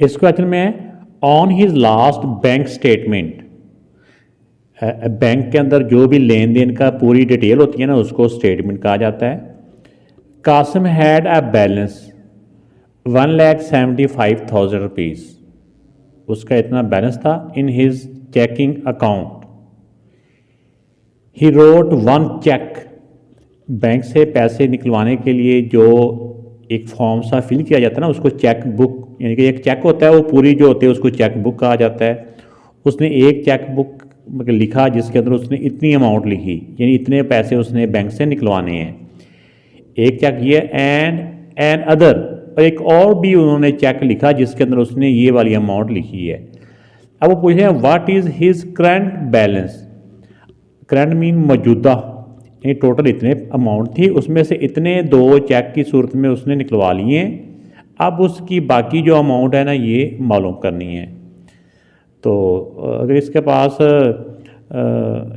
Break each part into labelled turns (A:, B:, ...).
A: इस क्वेश्चन में on his last bank statement, bank के अंदर जो भी लेन देन का पूरी डिटेल होती है ना उसको स्टेटमेंट कहा जाता है। Kasim had a balance 1,75,000 rupees, उसका इतना बैलेंस था in his checking account. He wrote one cheque, bank से पैसे निकलवाने के लिए जो एक फॉर्म सा फिल किया जाता है ना उसको चेक बुक, यानी कि एक चेक होता है वो पूरी जो होती है उसको चेक बुक कहा जाता है। उसने एक चेक बुक लिखा जिसके अंदर उसने इतनी अमाउंट लिखी, यानी इतने पैसे उसने बैंक से निकलवाने हैं। एक चेक ये एंड अदर, और एक और भी उन्होंने चेक लिखा जिसके अंदर उसने ये वाली अमाउंट लिखी है। अब वो पूछ रहे हैं what is his current balance. Current mean मौजूदा, यानी टोटल इतने अमाउंट थी उसमें से इतने दो चेक की सूरत में उसने निकलवा लिए, अब उसकी बाकी जो अमाउंट है ना ये मालूम करनी है। तो अगर इसके पास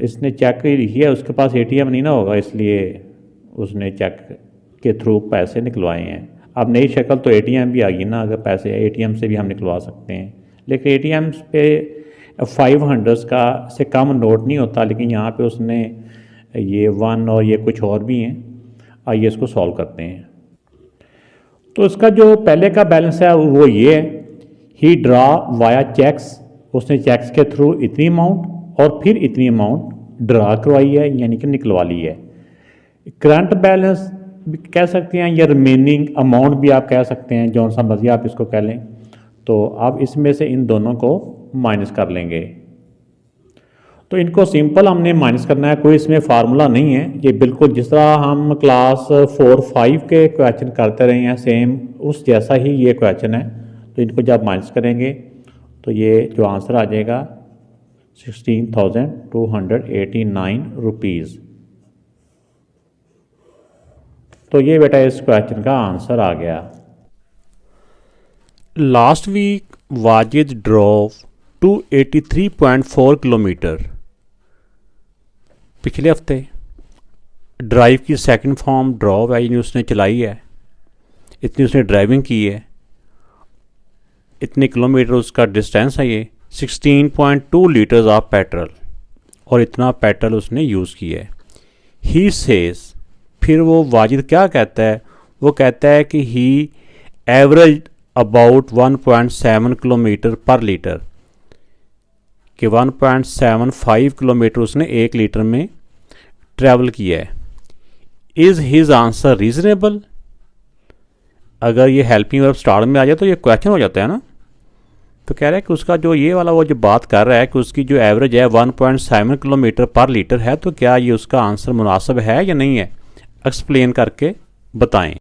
A: इसने चेक लिखी है, उसके पास एटीएम नहीं ना होगा, इसलिए उसने चेक के थ्रू पैसे निकलवाए हैं। अब नई शक्ल तो एटीएम भी आ गई ना, अगर पैसे एटीएम से भी हम निकलवा सकते हैं, लेकिन एटीएम पे 500 का से कम नोट नहीं होता, लेकिन यहाँ पे उसने ये 1 और ये कुछ और भी हैं। आइए इसको सॉल्व करते हैं। तो इसका जो पहले का बैलेंस है वो ये है, ही ड्रा वाया चेक्स, उसने चेक्स के थ्रू इतनी अमाउंट और फिर इतनी अमाउंट ड्रा करवाई है, यानी कि निकलवा ली है। करंट बैलेंस भी कह सकते हैं या रिमेनिंग अमाउंट भी आप कह सकते हैं, जौन सा मर्जी आप इसको कह लें। तो अब इसमें से इन दोनों को माइनस कर लेंगे। तो इनको सिंपल हमने माइनस करना है, कोई इसमें फार्मूला नहीं है, ये बिल्कुल जिस तरह हम क्लास 4-5 के क्वेश्चन करते रहे हैं सेम उस जैसा ही ये क्वेश्चन है। तो इनको जब माइनस करेंगे तो ये जो आंसर आ जाएगा 16,289 रुपीज़। तो ये बेटा इस क्वेश्चन का आंसर आ गया। Last week Wajid drove 283.4 kilometre. पिछले हफ्ते ड्राइव की सेकंड फॉर्म ड्रॉव है, यानी उसने चलाई है, इतनी उसने ड्राइविंग की है, इतने किलोमीटर उसका डिस्टेंस है, ये 16.2 लीटर्स ऑफ पेट्रोल, और इतना पेट्रोल उसने यूज़ किया है। ही सेज, फिर वो वाजिद क्या कहता है, वो कहता है कि ही एवरेज अबाउट 1.7 किलोमीटर पर लीटर, कि 1.75 किलोमीटर उसने 1 लीटर में ट्रैवल किया है। Is his answer reasonable. अगर ये हेल्पिंग वर्ब स्टार्ट में आ जाए तो ये क्वेश्चन हो जाता है ना। तो कह रहा है कि उसका जो ये वाला वो जो बात कर रहा है कि उसकी जो एवरेज है 1.7 किलोमीटर पर लीटर है, तो क्या ये उसका आंसर मुनासिब है या नहीं है, एक्सप्लेन करके बताएं।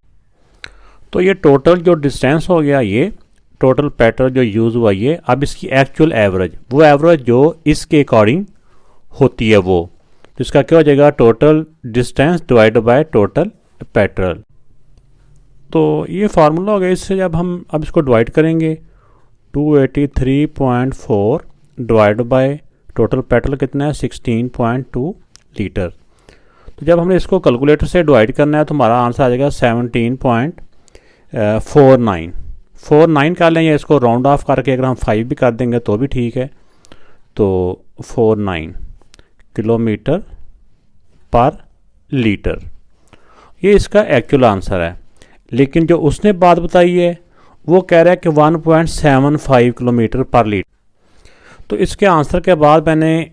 A: तो ये टोटल जो डिस्टेंस हो गया, ये टोटल पेट्रोल जो यूज़ हुआ ये, अब इसकी एक्चुअल एवरेज, वो एवरेज जो इसके अकॉर्डिंग होती है वो, तो इसका क्या हो जाएगा, total distance divide by total petrol. तो ये फार्मूला हो गया। इससे जब हम अब इसको डिवाइड करेंगे 283.4 डिवाइड बाय टोटल पेट्रोल कितना है 16.2 लीटर। तो जब हमने इसको कैलकुलेटर से डिवाइड करना है तो हमारा आंसर आ जाएगा 17.49 कर लें, या इसको राउंड ऑफ करके अगर हम 5 भी कर देंगे तो भी ठीक है। तो 49 किलोमीटर पर लीटर, ये इसका एक्चुअल आंसर है। लेकिन जो उसने बात बताई है वो कह रहा है कि 1.75 किलोमीटर पर लीटर। तो इसके आंसर के बाद मैंने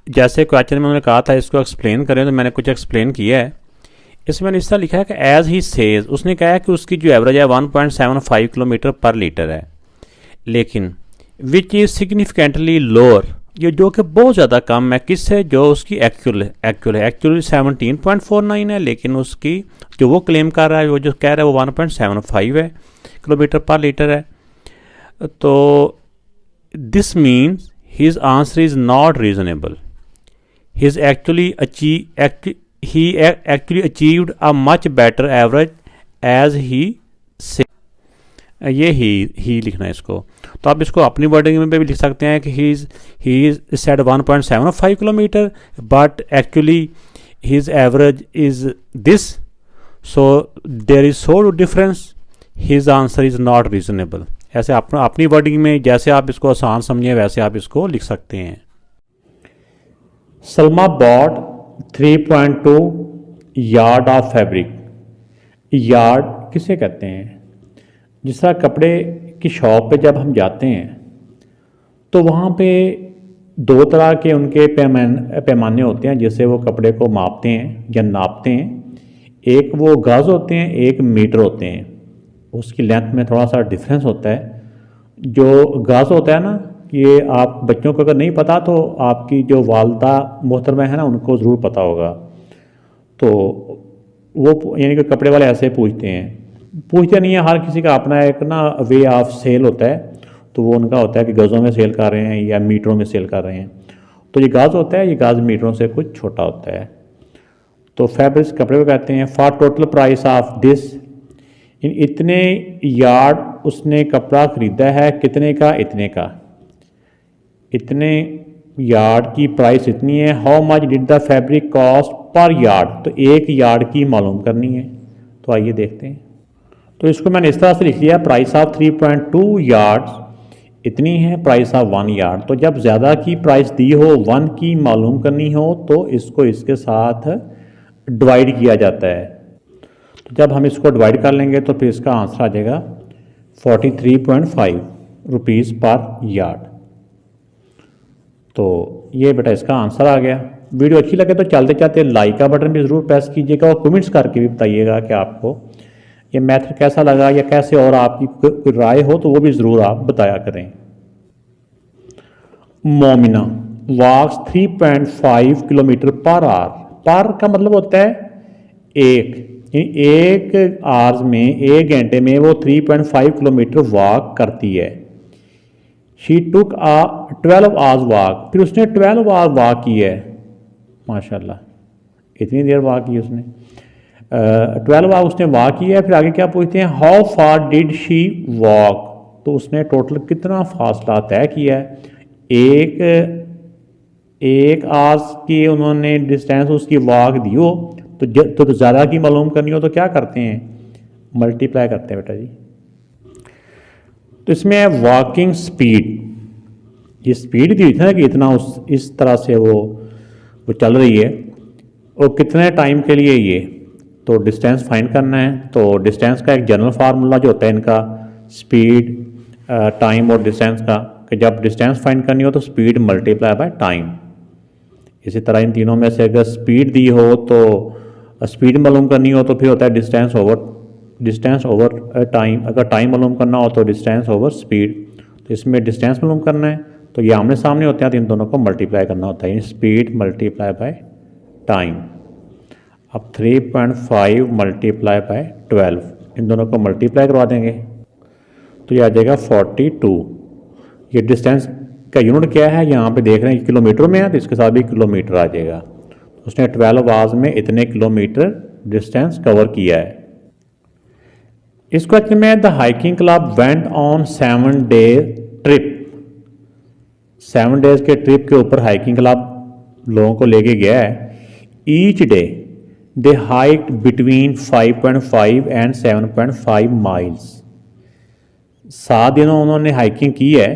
A: जैसे क्वेश्चन में उन्होंने कहा था इसको एक्सप्लेन करें, तो मैंने कुछ एक्सप्लेन किया है। इसमें मैंने इस तरह लिखा है कि एज ही सेज, उसने कहा है कि उसकी जो एवरेज है 1.75 किलोमीटर पर लीटर है, लेकिन विच इज़ सिग्निफिकेंटली लोअर, ये जो कि बहुत ज़्यादा कम है किससे, जो उसकी एक्चुअली 17.49 है, लेकिन उसकी जो वो क्लेम कर रहा है, वो जो कह रहा है वो 1.75 है किलोमीटर पर लीटर है। तो this means his answer is not reasonable. he actually achieved a much better average as he said। ये ही लिखना है इसको। तो आप इसको अपनी वर्डिंग में भी लिख सकते हैं कि he said 1.75 kilometre but actually his average is this, so there is so difference, his answer is not reasonable। ऐसे अपनी वर्डिंग में जैसे आप इसको आसान समझें वैसे आप इसको लिख सकते हैं। Salma bought 3.2 yard of fabric. Yard किसे कहते हैं? जिस तरह कपड़े की शॉप पे जब हम जाते हैं तो वहाँ पे दो तरह के उनके पैमाने होते हैं जिससे वो कपड़े को मापते हैं या नापते हैं। एक वो गज होते हैं, एक मीटर होते हैं। उसकी लेंथ में थोड़ा सा डिफरेंस होता है। जो गज होता है ना, ये आप बच्चों को अगर नहीं पता तो आपकी जो वालदा मोहतरमा है ना उनको ज़रूर पता होगा। तो वो यानी कि कपड़े वाले ऐसे पूछते नहीं है, हर किसी का अपना एक ना वे ऑफ सेल होता है। तो वो उनका होता है कि गज़ों में सेल कर रहे हैं या मीटरों में सेल कर रहे हैं। तो ये गाज होता है, ये गाज मीटरों से कुछ छोटा होता है। तो फैब्रिक्स कपड़े को कहते हैं। For total price of this, इतने यार्ड उसने कपड़ा ख़रीदा है, कितने का? इतने का। इतने यार्ड की प्राइस इतनी है। How much did the fabric cost per yard, तो एक यार्ड की मालूम करनी है। तो आइए देखते हैं। तो इसको मैंने इस तरह से लिख लिया, प्राइस ऑफ 3.2 यार्ड्स इतनी है, प्राइस ऑफ 1 यार्ड। तो जब ज़्यादा की प्राइस दी हो, 1 की मालूम करनी हो, तो इसको इसके साथ डिवाइड किया जाता है। तो जब हम इसको डिवाइड कर लेंगे तो फिर इसका आंसर आ जाएगा 43.5 रुपीज़ पर यार्ड। तो ये बेटा इसका आंसर आ गया। वीडियो अच्छी लगे तो चलते चलते लाइक का बटन भी ज़रूर प्रेस कीजिएगा और कमेंट्स करके भी बताइएगा कि आपको ये मेथड कैसा लगा या कैसे और आपकी कोई राय हो तो वो भी ज़रूर आप बताया करें। मोमिना वॉक्स 3.5 किलोमीटर पर आवर। पर का मतलब होता है एक आवर्स में, एक घंटे में वो 3.5 किलोमीटर वॉक करती है। शी टुक 12 आवर्स वॉक, फिर उसने 12 आवर वॉक की है। माशाल्लाह, इतनी देर वॉक की उसने। 12 आवर उसने वॉक की है। फिर आगे क्या पूछते हैं, how far did she walk, तो उसने टोटल कितना फासला तय किया है। एक आवर्स की उन्होंने डिस्टेंस उसकी वॉक दी हो तो ज़्यादा की मालूम करनी हो तो क्या करते हैं, मल्टीप्लाई करते हैं बेटा जी। तो इसमें है वॉकिंग स्पीड, ये स्पीड दी थी ना कि इतना इस तरह से वो चल रही है, और कितने टाइम के लिए ये, तो डिस्टेंस फाइंड करना है। तो डिस्टेंस का एक जनरल फार्मूला जो होता है इनका, स्पीड, टाइम और डिस्टेंस का, कि जब डिस्टेंस फाइंड करनी हो तो स्पीड मल्टीप्लाई बाय टाइम। इसी तरह इन तीनों में से अगर स्पीड दी हो तो स्पीड मालूम करनी हो तो फिर होता है डिस्टेंस ओवर टाइम। अगर टाइम मालूम करना हो तो डिस्टेंस ओवर स्पीड। तो इसमें डिस्टेंस मालूम करना है तो ये आमने सामने होते हैं, तो इन दोनों को मल्टीप्लाई करना होता है, स्पीड मल्टीप्लाई बाय टाइम। अब 3.5 मल्टीप्लाई बाय 12, इन दोनों को मल्टीप्लाई करवा देंगे तो ये आ जाएगा 42। ये डिस्टेंस का यूनिट क्या है, यहाँ पे देख रहे हैं किलोमीटर में है तो इसके साथ भी किलोमीटर आ जाएगा। उसने 12 आवर्स में इतने किलोमीटर डिस्टेंस कवर किया है। इस क्वेश्चन में the hiking club went on 7 day trip. 7 days के ट्रिप के ऊपर हाइकिंग क्लब लोगों को लेके गया है। Each day they hiked between 5.5 and 7.5 miles. 7 दिनों उन्होंने हाइकिंग की है,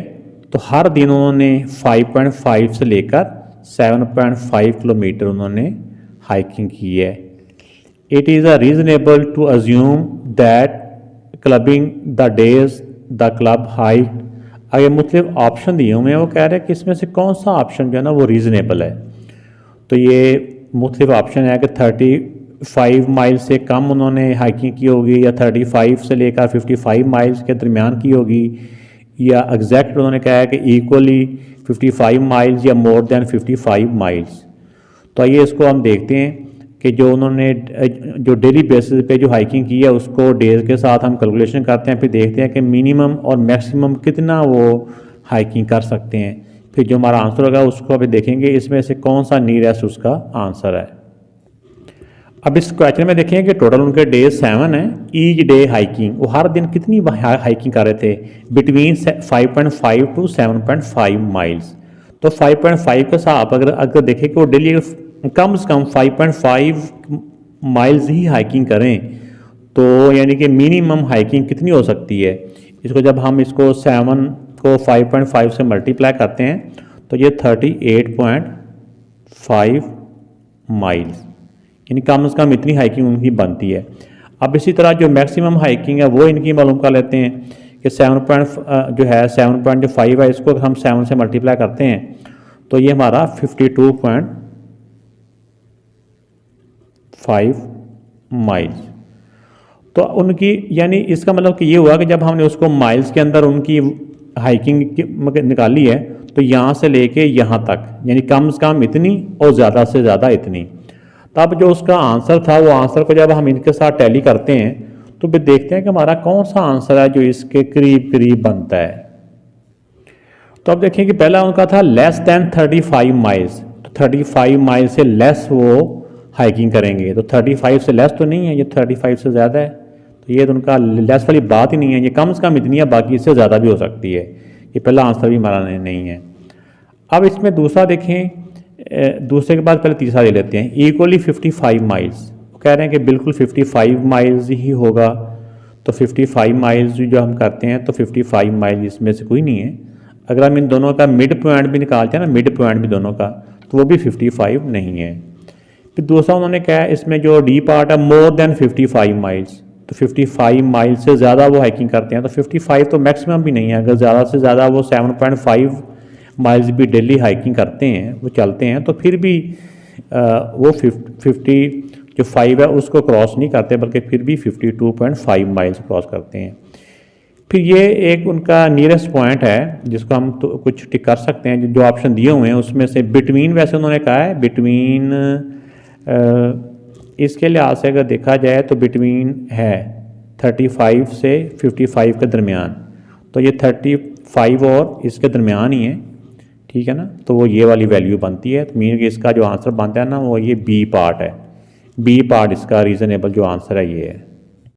A: तो हर दिन उन्होंने 5.5 से लेकर 7.5 किलोमीटर उन्होंने हाइकिंग की है। It is a reasonable to assume that clubbing the days the club hike. आगे मुख्तलिफ ऑप्शन दिए हुए हैं, वो कह रहे हैं कि इसमें से कौन सा ऑप्शन जो है ना वो रीज़नेबल है। तो ये मुख्तलिफ ऑप्शन है कि 35 माइल से कम उन्होंने हाइकिंग की होगी, या 35 से लेकर 55 माइल्स के दरमियान की होगी, या एग्जैक्ट उन्होंने कहा है कि इक्वली 55 माइल्स या मोर देन 55 माइल्स। तो आइए इसको हम देखते हैं कि जो उन्होंने जो डेली बेसिस पे जो हाइकिंग की है उसको डेज के साथ हम कैलकुलेशन करते हैं, फिर देखते हैं कि मिनिमम और मैक्सिमम कितना वो हाइकिंग कर सकते हैं। फिर जो हमारा आंसर होगा उसको अभी देखेंगे इसमें से कौन सा नियरेस्ट उसका आंसर है। अब इस क्वेश्चन में देखें कि टोटल उनके डेज 7 है। ईच डे हाइकिंग, वो हर दिन कितनी हाइकिंग कर रहे थे, बिटवीन 5.5 टू 7.5 माइल्स। तो 5.5 का हिसाब अगर देखें कि वो डेली कम से कम 5.5 माइल्स ही हाइकिंग करें तो यानी कि मिनिमम हाइकिंग कितनी हो सकती है। इसको जब हम इसको 7 को 5.5 से मल्टीप्लाई करते हैं तो ये 38.5 माइल्स, यानी कम से कम इतनी हाइकिंग उनकी बनती है। अब इसी तरह जो मैक्सिमम हाइकिंग है वो इनकी मालूम कर लेते हैं कि 7.5 है, इसको हम 7 से मल्टीप्लाई करते हैं तो ये हमारा 52.5 माइल्स। तो उनकी यानी इसका मतलब कि ये हुआ कि जब हमने उसको माइल्स के अंदर उनकी हाइकिंग निकाली है तो यहाँ से लेके यहाँ तक यानी कम से कम इतनी और ज़्यादा से ज़्यादा इतनी। तब जो उसका आंसर था वो आंसर को जब हम इनके साथ टैली करते हैं तो फिर देखते हैं कि हमारा कौन सा आंसर है जो इसके करीब करीब बनता है। तो अब देखें कि पहला उनका था लेस दैन 35 माइल्स, तो 35 माइल से लेस वो हाइकिंग करेंगे, तो 35 से लेस तो नहीं है, ये 35 से ज़्यादा है, तो ये तो उनका लेस वाली बात ही नहीं है, ये कम से कम इतनी है, बाकी इससे ज़्यादा भी हो सकती है। ये पहला आंसर भी हमारा नहीं है। अब इसमें दूसरा देखें, दूसरे के बाद पहले तीसरा ले लेते हैं, इक्वली 55 माइल्स। कह रहे हैं कि बिल्कुल 55 माइल्स ही होगा, तो 55 माइल्स जो हम करते हैं तो 55 माइल इसमें से कोई नहीं है। अगर हम इन दोनों का मिड पॉइंट भी निकालते हैं ना, मिड पॉइंट भी दोनों का, तो वो भी 55 नहीं है। फिर दूसरा उन्होंने कहा इसमें जो डी पार्ट है मोर देन 55 माइल्स, तो 55 माइल से ज़्यादा वो हाइकिंग करते हैं, तो 55 तो मैक्सिमम भी नहीं है। अगर ज़्यादा से ज़्यादा वो 7.5 माइल्स भी डेली हाइकिंग करते हैं, वो चलते हैं, तो फिर भी वो 50 जो 5 है उसको क्रॉस नहीं करते, बल्कि फिर भी 52.5 माइल्स क्रॉस करते हैं। फिर ये एक उनका नियरेस्ट पॉइंट है जिसको हम तो कुछ टिक कर सकते हैं, जो ऑप्शन दिए हुए हैं उसमें से बिटवीन, वैसे उन्होंने कहा है बिटवीन, इसके लिहाज से अगर देखा जाए तो बिटवीन है 35 से 55 के दरमियान, तो ये 35 और इसके दरमियान ही है, ठीक है ना, तो वो ये वाली वैल्यू बनती है। तो मीन कि इसका जो आंसर बनता है ना वो ये बी पार्ट है, बी पार्ट इसका रीज़नेबल जो आंसर है ये है।